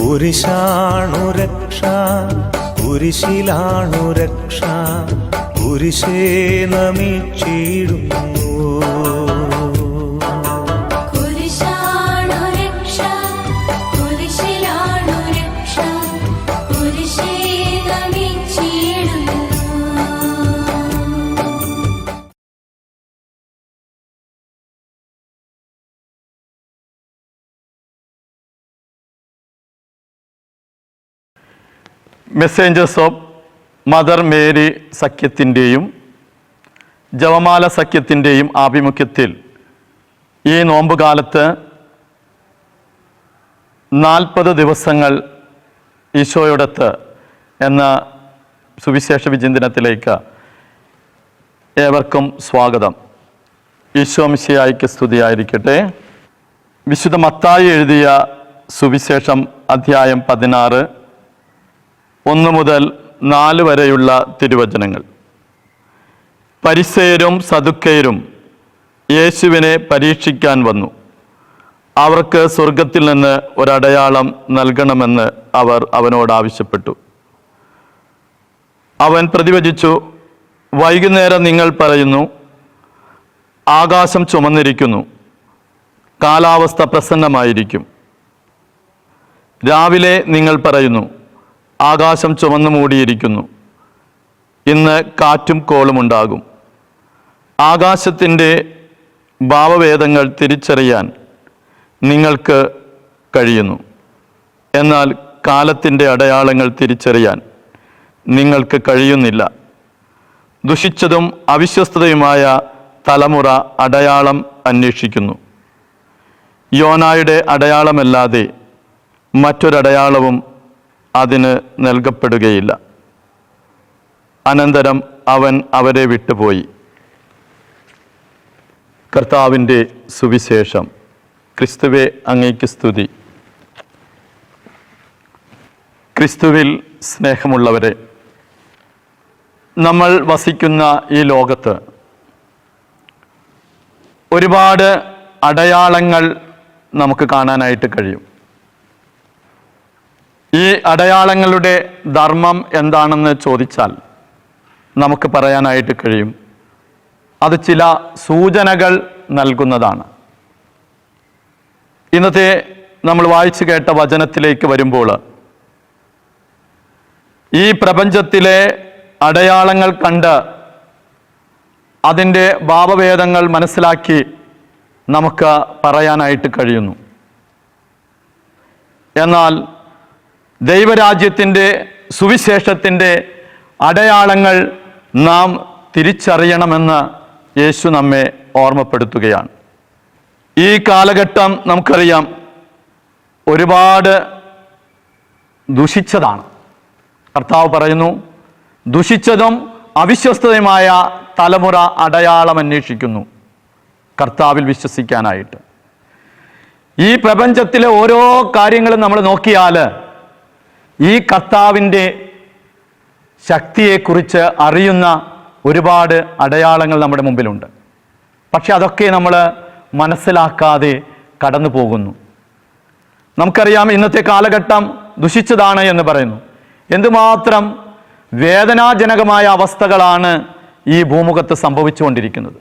കുരിശാണു രക്ഷ, കുരിശിലാണു രക്ഷ, കുരിശേ നമിച്ചിടുന്നു. മെസ്സേഞ്ചേഴ്സ് of mother Mary സഖ്യത്തിൻ്റെയും ജപമാല സഖ്യത്തിൻ്റെയും ആഭിമുഖ്യത്തിൽ ഈ നോമ്പുകാലത്ത് 40 ദിവസങ്ങൾ ഈശോയോടൊത്ത് എന്ന സുവിശേഷ വിചിന്തനത്തിലേക്ക് ഏവർക്കും സ്വാഗതം. ഈശോ മിശിഹായ്ക്ക് സ്തുതിയായിരിക്കട്ടെ. വിശുദ്ധ മത്തായി എഴുതിയ സുവിശേഷം അധ്യായം 16 1 മുതൽ 4 വരെയുള്ള തിരുവചനങ്ങൾ. പരിസേയരും സദുക്കയരും യേശുവിനെ പരീക്ഷിക്കാൻ വന്നു. അവർക്ക് സ്വർഗത്തിൽ നിന്ന് ഒരടയാളം നൽകണമെന്ന് അവർ അവനോട് ആവശ്യപ്പെട്ടു. അവൻ പ്രതിവചിച്ചു, വൈകുന്നേരം നിങ്ങൾ പറയുന്നു, ആകാശം ചുമന്നിരിക്കുന്നു, കാലാവസ്ഥ പ്രസന്നമായിരിക്കും. രാവിലെ നിങ്ങൾ പറയുന്നു, ആകാശം ചുമന്നു മൂടിയിരിക്കുന്നു, ഇന്ന് കാറ്റും കോളും ഉണ്ടാകും. ആകാശത്തിൻ്റെ ഭാവഭേദങ്ങൾ തിരിച്ചറിയാൻ നിങ്ങൾക്ക് കഴിയുന്നു, എന്നാൽ കാലത്തിൻ്റെ അടയാളങ്ങൾ തിരിച്ചറിയാൻ നിങ്ങൾക്ക് കഴിയുന്നില്ല. ദുഷിച്ചതും അവിശ്വസ്തതയുമായ തലമുറ അടയാളം അന്വേഷിക്കുന്നു. യോനായുടെ അടയാളമല്ലാതെ മറ്റൊരടയാളവും അതിന് നൽകപ്പെടുകയില്ല. അനന്തരം അവൻ അവരെ വിട്ടുപോയി. കർത്താവിൻ്റെ സുവിശേഷം. ക്രിസ്തുവേ, അങ്ങേക്ക് സ്തുതി. ക്രിസ്തുവിൽ സ്നേഹമുള്ളവരെ, നമ്മൾ വസിക്കുന്ന ഈ ലോകത്ത് ഒരുപാട് അടയാളങ്ങൾ നമുക്ക് കാണാനായിട്ട് കഴിയും. ഈ അടയാളങ്ങളുടെ ധർമ്മം എന്താണെന്ന് ചോദിച്ചാൽ നമുക്ക് പറയാനായിട്ട് കഴിയും, അത് ചില സൂചനകൾ നൽകുന്നതാണ്. ഇന്നത്തെ നമ്മൾ വായിച്ചു കേട്ട വചനത്തിലേക്ക് വരുമ്പോൾ ഈ പ്രപഞ്ചത്തിലെ അടയാളങ്ങൾ കണ്ട് അതിൻ്റെ ഭാവഭേദങ്ങൾ മനസ്സിലാക്കി നമുക്ക് പറയാനായിട്ട് കഴിയുന്നു. എന്നാൽ ദൈവരാജ്യത്തിൻ്റെ സുവിശേഷത്തിൻ്റെ അടയാളങ്ങൾ നാം തിരിച്ചറിയണമെന്ന് യേശു നമ്മെ ഓർമ്മപ്പെടുത്തുകയാണ്. ഈ കാലഘട്ടം നമുക്കറിയാം ഒരുപാട് ദുഷിച്ചതാണ്. കർത്താവ് പറയുന്നു, ദുഷിച്ചതും അവിശ്വസ്തതയുമായ തലമുറ അടയാളം അന്വേഷിക്കുന്നു കർത്താവിൽ വിശ്വസിക്കാനായിട്ട്. ഈ പ്രപഞ്ചത്തിലെ ഓരോ കാര്യങ്ങളും നമ്മൾ നോക്കിയാൽ ഈ കർത്താവിൻ്റെ ശക്തിയെക്കുറിച്ച് അറിയുന്ന ഒരുപാട് അടയാളങ്ങൾ നമ്മുടെ മുമ്പിലുണ്ട്. പക്ഷെ അതൊക്കെ നമ്മൾ മനസ്സിലാക്കാതെ കടന്നു പോകുന്നു. നമുക്കറിയാം ഇന്നത്തെ കാലഘട്ടം ദുഷിച്ചതാണ് എന്ന് പറയുന്നു. എന്തുമാത്രം വേദനാജനകമായ അവസ്ഥകളാണ് ഈ ഭൂമുഖത്ത് സംഭവിച്ചുകൊണ്ടിരിക്കുന്നത്.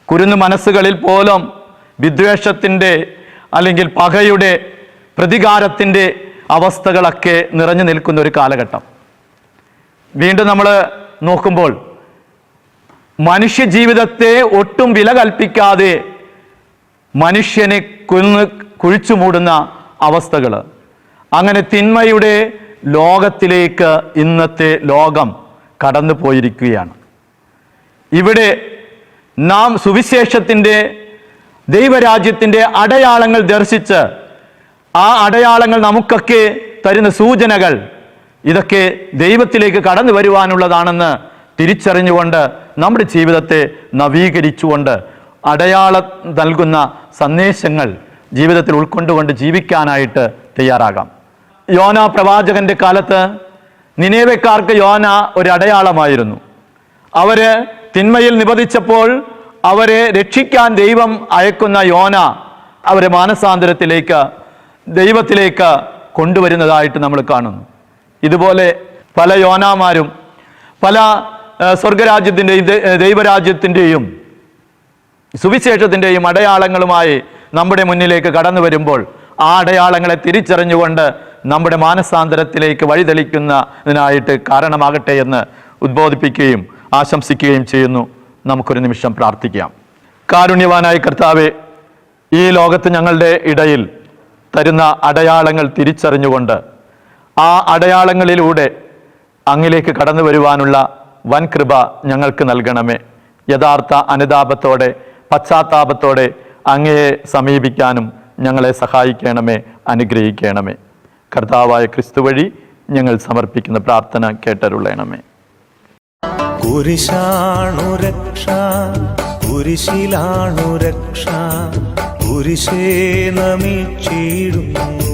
കുരുന്നു മനസ്സുകളിൽ പോലും വിദ്വേഷത്തിൻ്റെ അല്ലെങ്കിൽ പകയുടെ പ്രതികാരത്തിൻ്റെ അവസ്ഥകളൊക്കെ നിറഞ്ഞു നിൽക്കുന്ന ഒരു കാലഘട്ടം. വീണ്ടും നമ്മൾ നോക്കുമ്പോൾ മനുഷ്യജീവിതത്തെ ഒട്ടും വില കൽപ്പിക്കാതെ മനുഷ്യനെ കുഴിച്ചു മൂടുന്ന അവസ്ഥകൾ, അങ്ങനെ തിന്മയുടെ ലോകത്തിലേക്ക് ഇന്നത്തെ ലോകം കടന്നു പോയിരിക്കുകയാണ്. ഇവിടെ നാം സുവിശേഷത്തിൻ്റെ ദൈവരാജ്യത്തിൻ്റെ അടയാളങ്ങൾ ദർശിച്ച് ആ അടയാളങ്ങൾ നമുക്കൊക്കെ തരുന്ന സൂചനകൾ ഇതൊക്കെ ദൈവത്തിലേക്ക് കടന്നു വരുവാനുള്ളതാണെന്ന് തിരിച്ചറിഞ്ഞുകൊണ്ട് നമ്മുടെ ജീവിതത്തെ നവീകരിച്ചുകൊണ്ട് അടയാളം നൽകുന്ന സന്ദേശങ്ങൾ ജീവിതത്തിൽ ഉൾക്കൊണ്ടുകൊണ്ട് ജീവിക്കാനായിട്ട് തയ്യാറാകാം. യോന പ്രവാചകന്റെ കാലത്ത് നിനേവെക്കാർക്ക് യോന ഒരു അടയാളമായിരുന്നു. അവര് തിന്മയിൽ നിബന്ധിച്ചപ്പോൾ അവരെ രക്ഷിക്കാൻ ദൈവം അയക്കുന്ന യോന അവരെ മാനസാന്തരത്തിലേക്ക്, ദൈവത്തിലേക്ക് കൊണ്ടുവരുന്നതായിട്ട് നമ്മൾ കാണുന്നു. ഇതുപോലെ പല യോനാമാരും പല സ്വർഗരാജ്യത്തിൻ്റെയും ദൈവരാജ്യത്തിൻ്റെയും സുവിശേഷത്തിൻ്റെയും അടയാളങ്ങളുമായി നമ്മുടെ മുന്നിലേക്ക് കടന്നു വരുമ്പോൾ ആ അടയാളങ്ങളെ തിരിച്ചറിഞ്ഞുകൊണ്ട് നമ്മുടെ മാനസാന്തരത്തിലേക്ക് വഴിതെളിക്കുന്നതിനായിട്ട് കാരണമാകട്ടെ എന്ന് ഉദ്ബോധിപ്പിക്കുകയും ആശംസിക്കുകയും ചെയ്യുന്നു. നമുക്കൊരു നിമിഷം പ്രാർത്ഥിക്കാം. കാരുണ്യവാനായ കർത്താവേ, ഈ ലോകത്ത് ഞങ്ങളുടെ ഇടയിൽ തരുന്ന അടയാളങ്ങൾ തിരിച്ചറിഞ്ഞുകൊണ്ട് ആ അടയാളങ്ങളിലൂടെ അങ്ങിലേക്ക് കടന്നു വരുവാനുള്ള വൻ കൃപ ഞങ്ങൾക്ക് നൽകണമേ. യഥാർത്ഥ അനുതാപത്തോടെ പശ്ചാത്താപത്തോടെ അങ്ങയെ സമീപിക്കാനും ഞങ്ങളെ സഹായിക്കണമേ, അനുഗ്രഹിക്കണമേ. കർത്താവായ ക്രിസ്തു വഴി ഞങ്ങൾ സമർപ്പിക്കുന്ന പ്രാർത്ഥന കേട്ടരുളണമേ. കുരിശാണു രക്ഷ, കുരിശിലാണു രക്ഷ, കുരിശേ നമിച്ചിടുന്നു.